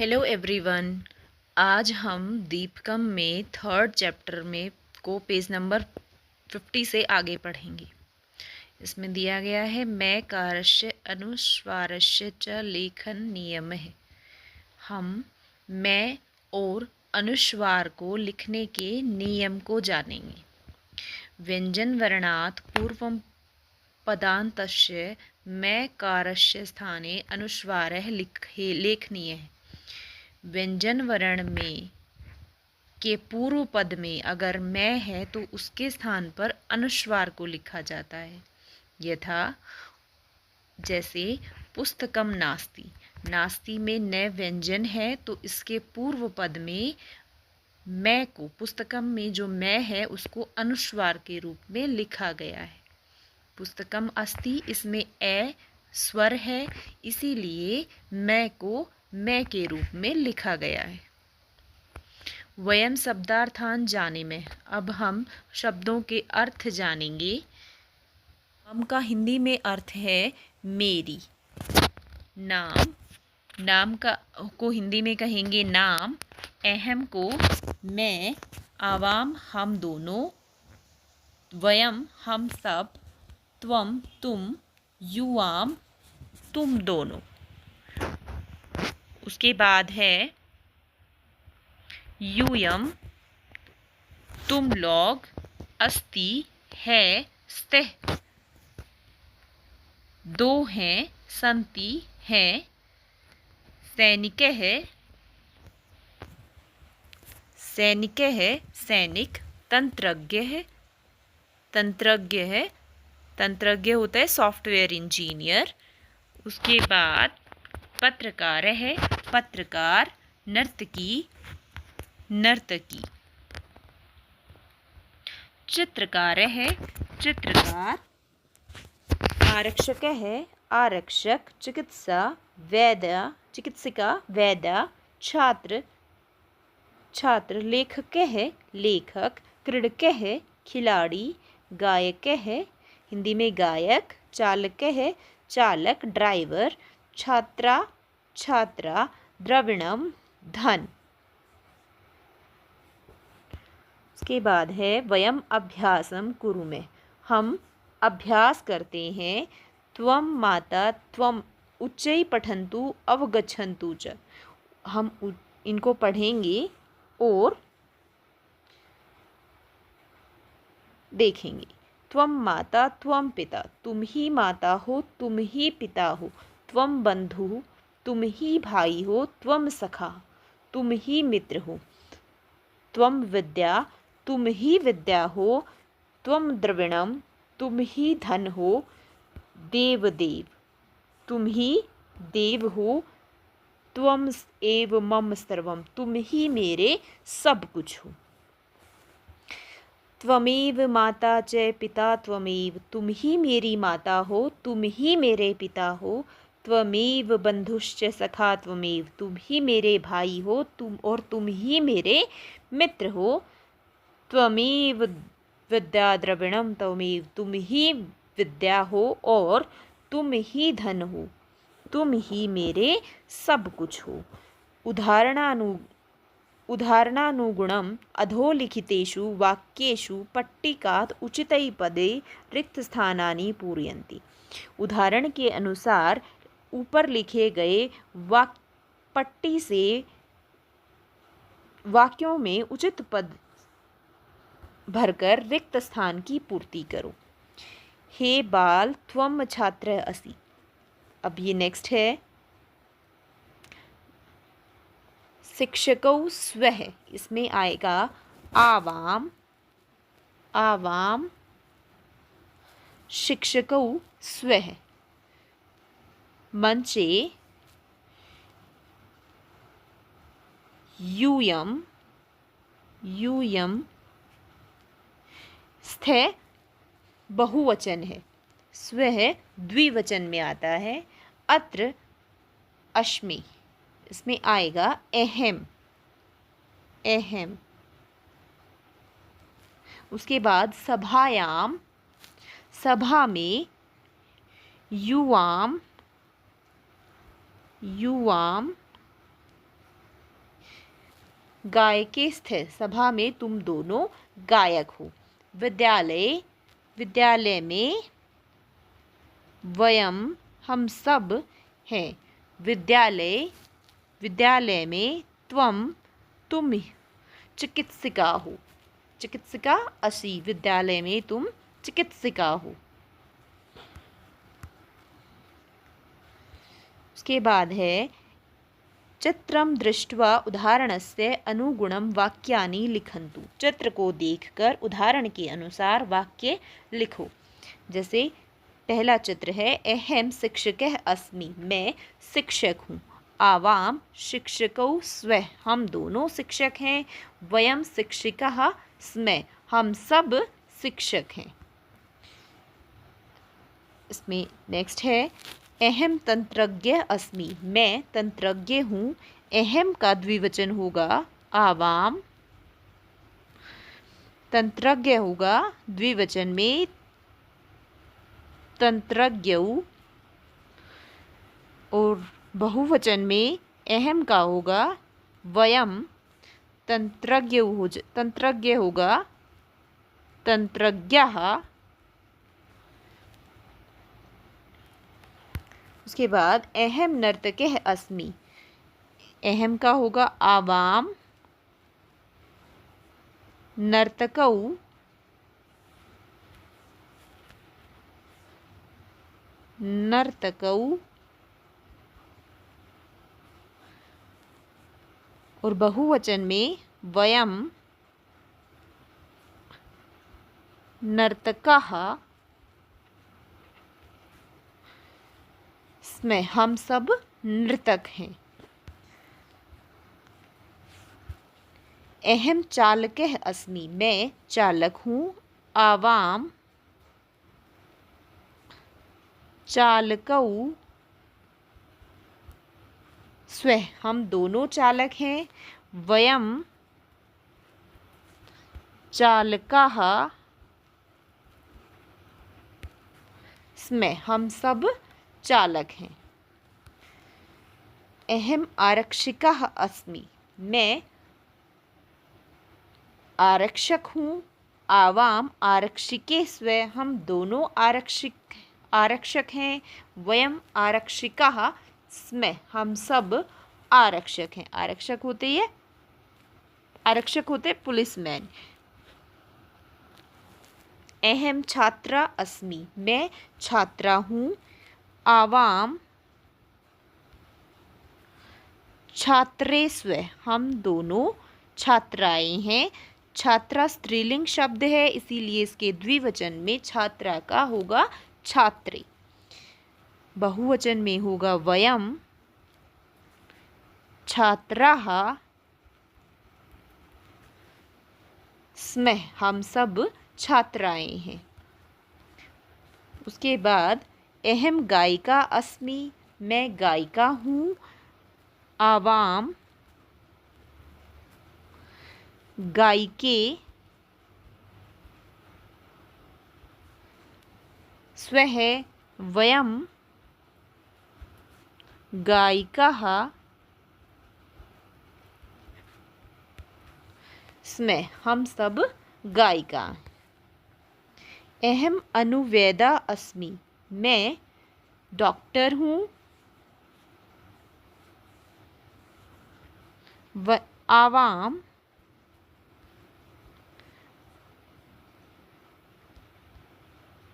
Hello everyone. आज हम दीपकम में थर्ड चैप्टर में को पेज नंबर 50 से आगे पढ़ेंगे। इसमें दिया गया है मैं कारस्य अनुस्वारस्य च लेखन नियम है। हम मैं और अनुस्वार को लिखने के नियम को जानेंगे। व्यंजन वर्णात् पूर्वं पदान्तस्य मैं कारस्य स्थाने अनुस्वारः लेखनीयः। व्यंजन वर्ण में के पूर्व पद में अगर मैं है तो उसके स्थान पर अनुस्वार को लिखा जाता है। यथा जैसे पुस्तकम नास्ति, नास्ति में न व्यंजन है तो इसके पूर्व पद में मैं को, पुस्तकम में जो मैं है उसको अनुस्वार के रूप में लिखा गया है। पुस्तकम अस्ति, इसमें ए स्वर है, इसीलिए मैं को मैं के रूप में लिखा गया है। वयम शब्दार्थान जाने में, अब हम शब्दों के अर्थ जानेंगे। नाम का हिंदी में अर्थ है मेरी। नाम, नाम का को हिंदी में कहेंगे नाम। अहम को मैं, आवाम हम दोनों, वयम हम सब, त्वम तुम, युवाम तुम दोनों। उसके बाद है यूयम तुम लोग, अस्ति है, स्तः दो हैं, संति है, सैनिक है, सैनिक है सैनिक, तंत्रज्ञ है, तंत्रज्ञ है, तंत्रज्ञ होता है सॉफ्टवेयर इंजीनियर। उसके बाद पत्रकार है, पत्रकार, नर्तकी, नर्तकी। चित्रकार है, चित्रकार, आरक्षक है, आरक्षक, चिकित्सा, वैद्य, चिकित्सिका, वैद्य, छात्र, छात्र, लेखक है, लेखक, क्रीडक है, खिलाड़ी, गायक है, हिंदी में गायक, चालक है, चालक, ड्राइवर, छात्रा, छात्रा, द्रविणम, धन। उसके बाद है वयम अभ्यासम कुरुमे, हम अभ्यास करते हैं। त्वम माता त्वम उच्चै पठन्तु अवगच्छन्तु च, हम इनको पढ़ेंगे और देखेंगे। त्वम माता त्वम पिता, तुम ही माता हो, तुम ही पिता हो। त्वम बंधु, तुम ही भाई हो, त्वम सखा, तुम ही मित्र हो। त्वम विद्या, तुम ही विद्या हो। त्वम द्रविणम, तुम ही धन हो। देव देव, तुम ही देव हो। त्वम एव मम सर्वम, तुम ही मेरे सब कुछ हो। त्वमेव माता च पिता त्वमेव, तुम ही मेरी माता हो, तुम ही मेरे पिता हो। त्वमेव बंधुश्च सखा त्वमेव, तुम ही मेरे भाई हो, तुम ही मेरे मित्र हो। त्वमेव विद्या द्रविणम त्वमेव, तुम ही विद्या हो और तुम ही धन हो, तुम ही मेरे सब कुछ हो। उदाहरणानुगुणम अधोलिखितेषु वाक्येषु पट्टिकात् उचितैपदे रिक्तस्थानानि पूरयन्ति, उदाहरण के अनुसार ऊपर लिखे गए पट्टी से वाक्यों में उचित पद भरकर रिक्त स्थान की पूर्ति करो। हे बाल त्वम छात्र असि, अब ये नेक्स्ट है शिक्षकौ स्वः, इसमें आएगा आवाम, आवाम, शिक्षकौ स्वः। मंचे यूयम, यूयम, स्थ बहुवचन है, स्वः द्विवचन में आता है। अत्र अश्मि, इसमें आएगा अहम, अहम। उसके बाद सभायाम, सभा में, युवाम, युवाम, गायके स्थे, सभा में तुम दोनों गायक हो। विद्यालय, विद्यालय में। वयम, हम सब हैं। विद्यालय, विद्यालय में। त्वम, तुम चिकित्सिका हो। चिकित्सिका असी, विद्यालय में तुम चिकित्सिका हो। उसके बाद है चित्रम दृष्ट्वा उदाहरणस्य अनुगुणं वाक्यानि लिखन्तु। चित्र को देखकर उदाहरण के अनुसार वाक्य लिखो। जैसे पहला चित्र है अहम शिक्षकः अस्मि, मैं शिक्षक हूँ। आवाम शिक्षकौ स्वः, हम दोनों शिक्षक हैं। वयम शिक्षिकाः स्मः, हम सब शिक्षक हैं। इसमें नेक्स्ट है अहम तंत्रज्ञ अस्मि, मैं तंत्रज्ञ हूँ। अहम का द्विवचन होगा आवाम, तंत्रज्ञ होगा द्विवचन में तंत्रज्ञौ, और बहुवचन में अहम का होगा वयम, तंत्रज्ञ होगा तंत्रज्ञः। उसके बाद अहम नर्तकः अस्मि, अहम का होगा आवाम, नर्तकौ, नर्तकौ, और बहुवचन में वयम नर्तकाः स्मः, हम सब नर्तक हैं। अहम चालकः अस्मि, मैं चालक हूँ। आवाम चालकौ स्वः, हम दोनों चालक हैं। वयम चालकाः स्मः, हम सब चालक हैं। अहम आरक्षिकः अस्मि, मैं आरक्षक हूँ। आवाम आरक्षिके स्व, हम दोनों आरक्षक हैं। वयम आरक्षिकाः स्मः, हम सब आरक्षक हैं। आरक्षक होते पुलिसमैन। अहम छात्रा अस्मि, मैं छात्रा हूँ। आवाम छात्रे स्व, हम दोनों छात्राएं हैं। छात्रा स्त्रीलिंग शब्द है, इसीलिए इसके द्विवचन में छात्रा का होगा छात्रे। बहुवचन में होगा वयम छात्राः स्मः, हम सब छात्राएं हैं। उसके बाद अहम गायिका अस्मि, मैं गायिका हूँ। आवाम गायिके स्वः, वयम गायिकाः स्मः, हम सब गायिका। अहम अनुवेदा अस्मि, मैं डॉक्टर हूँ। आवाम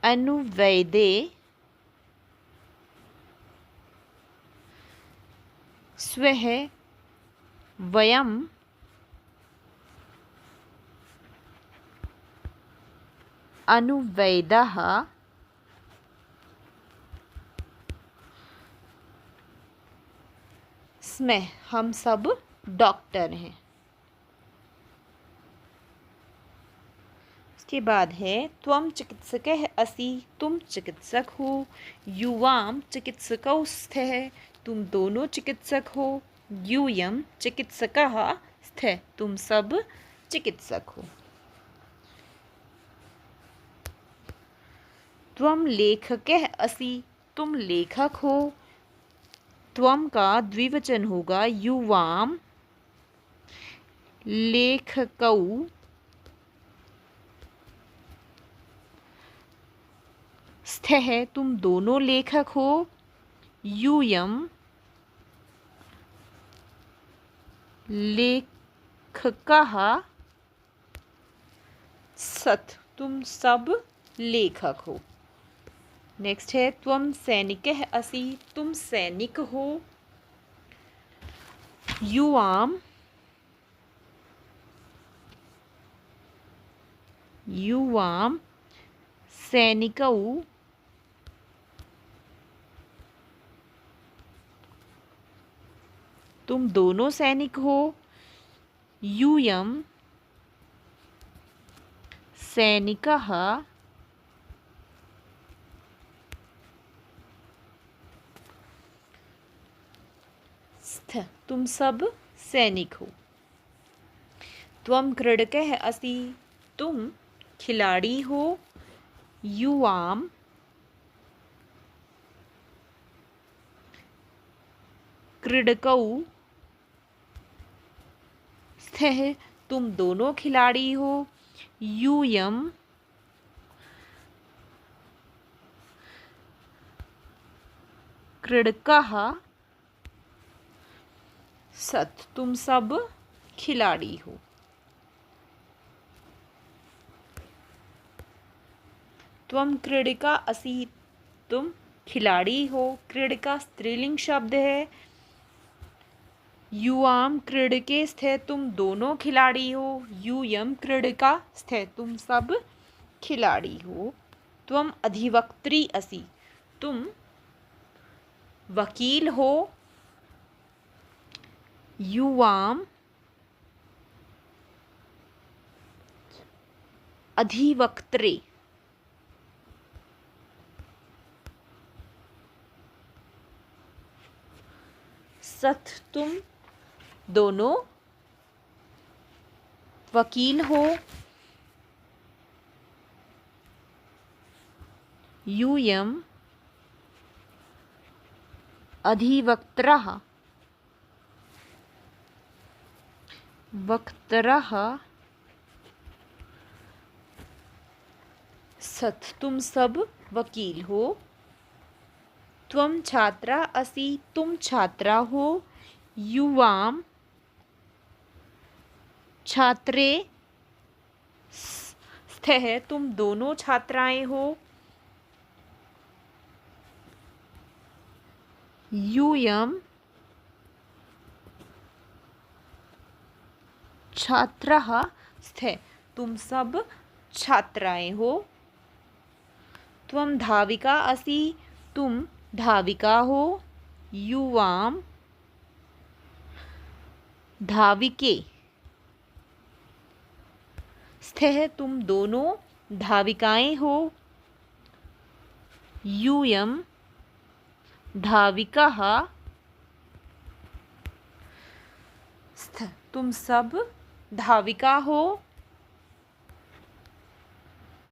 अनुवैदे स्वः, वयम अनुवैदाः स्मः, हम सब डॉक्टर हैं। उसके बाद है त्वम चिकित्सकः असि, तुम चिकित्सक हो। युवाम चिकित्सकौ स्तः, तुम दोनों चिकित्सक हो। यूयम चिकित्सकः स्तः, तुम सब चिकित्सक हो। त्वम लेखकः असि, तुम लेखक हो। त्वम का द्विवचन होगा युवाम। लेखकौ। स्थः तुम दोनों लेखक हो। यूयम लेखकाः। सत् तुम सब लेखक हो। नेक्स्ट है त्वम सैनिकः असि, तुम सैनिक हो। युवाम युवाम सैनिकौ। तुम दोनों सैनिक हो। यूयम सैनिकः। स्थ तुम सब सैनिक हो। त्वम क्रीडकः असि, तुम खिलाड़ी हो। युवाम क्रीडकौ। स्थः तुम दोनों खिलाड़ी हो। यूयम क्रीडकाः। सत् तुम सब खिलाड़ी हो। त्वम क्रीडिका असि, तुम खिलाड़ी हो। क्रीडिका स्त्रीलिंग शब्द है। युवाम क्रीडके स्थे तुम दोनों खिलाड़ी हो। यूयम क्रीडिका स्थे तुम सब खिलाड़ी हो। त्वम अधिवक्त्री असि, तुम वकील हो। युवाम अधिवक्त्रे। सत् तुम दोनों वकील हो। यूयम अधिवक्त्रः। वक्त्रः। सत् तुम सब वकील हो। त्वम छात्रा असि, तुम छात्रा हो। युवाम छात्रे स्थः तुम दोनों छात्राएं हो। यूयम छात्रः स्थे तुम सब छात्राएं हो। त्वम धाविका असि, तुम धाविका हो। युवाम धाविके। स्थः तुम दोनों धाविकाएं हो। यूयम धाविकाः। स्थ तुम सब धाविका हो।